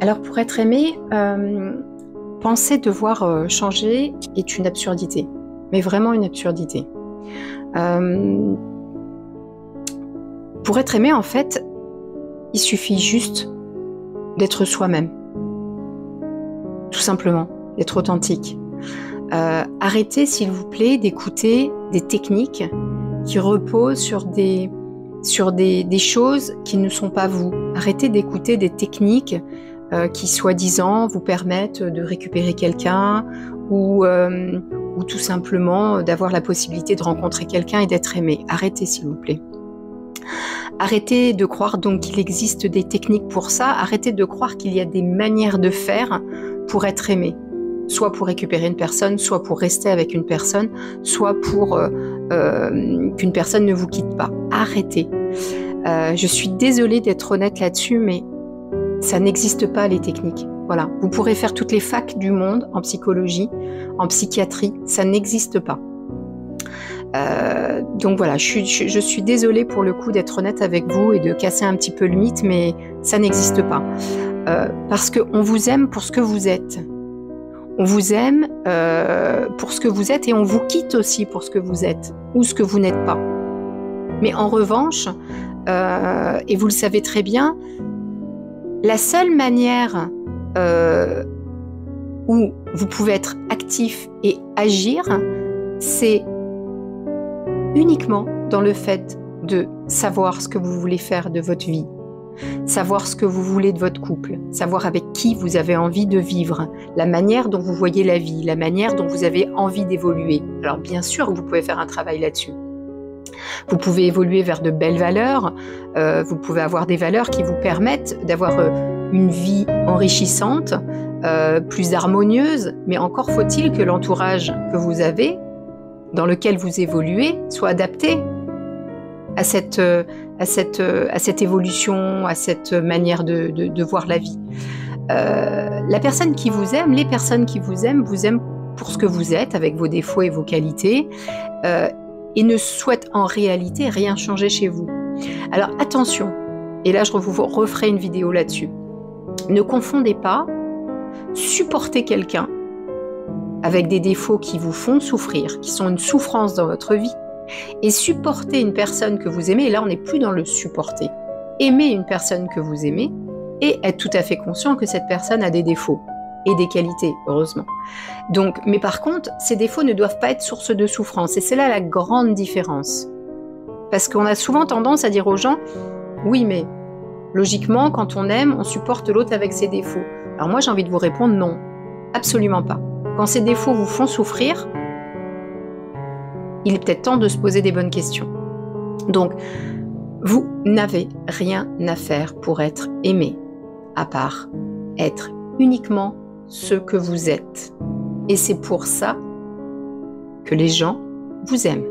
Alors pour être aimé, penser devoir changer est une absurdité, mais vraiment une absurdité. Euh, pour être aimé, en fait, il suffit juste d'être soi-même, tout simplement, d'être authentique. Arrêtez, s'il vous plaît, d'écouter des techniques qui reposent sur des choses qui ne sont pas vous. Arrêtez d'écouter des techniques qui, soi-disant, vous permettent de récupérer quelqu'un ou tout simplement d'avoir la possibilité de rencontrer quelqu'un et d'être aimé. Arrêtez, s'il vous plaît. Arrêtez de croire donc qu'il existe des techniques pour ça. Arrêtez de croire qu'il y a des manières de faire pour être aimé. Soit pour récupérer une personne, soit pour rester avec une personne, soit pour qu'une personne ne vous quitte pas. Arrêtez. Je suis désolée d'être honnête là-dessus, mais ça n'existe pas, les techniques. Voilà. Vous pourrez faire toutes les facs du monde en psychologie, en psychiatrie, ça n'existe pas. Donc voilà, je suis désolée pour le coup d'être honnête avec vous et de casser un petit peu le mythe, mais ça n'existe pas. Parce qu'on vous aime pour ce que vous êtes. On vous aime pour ce que vous êtes et on vous quitte aussi pour ce que vous êtes ou ce que vous n'êtes pas. Mais en revanche, et vous le savez très bien, la seule manière où vous pouvez être actif et agir, c'est uniquement dans le fait de savoir ce que vous voulez faire de votre vie, savoir ce que vous voulez de votre couple, savoir avec qui vous avez envie de vivre, la manière dont vous voyez la vie, la manière dont vous avez envie d'évoluer. Alors bien sûr, vous pouvez faire un travail là-dessus. Vous pouvez évoluer vers de belles valeurs, vous pouvez avoir des valeurs qui vous permettent d'avoir une vie enrichissante, plus harmonieuse, mais encore faut-il que l'entourage que vous avez, dans lequel vous évoluez, soit adapté à cette évolution, à cette manière de voir la vie. La personne qui vous aime, les personnes qui vous aiment pour ce que vous êtes, avec vos défauts et vos qualités, et ne souhaitent en réalité rien changer chez vous. Alors attention, et là je vous referai une vidéo là-dessus, ne confondez pas supporter quelqu'un avec des défauts qui vous font souffrir, qui sont une souffrance dans votre vie, et supporter une personne que vous aimez, et là on n'est plus dans le supporter, aimer une personne que vous aimez, et être tout à fait conscient que cette personne a des défauts, et des qualités, heureusement. Donc, mais par contre, ces défauts ne doivent pas être source de souffrance, et c'est là la grande différence. Parce qu'on a souvent tendance à dire aux gens, oui mais logiquement, quand on aime, on supporte l'autre avec ses défauts. Alors moi j'ai envie de vous répondre non, absolument pas. Quand ces défauts vous font souffrir, il est peut-être temps de se poser des bonnes questions. Donc, vous n'avez rien à faire pour être aimé, à part être uniquement ce que vous êtes. Et c'est pour ça que les gens vous aiment.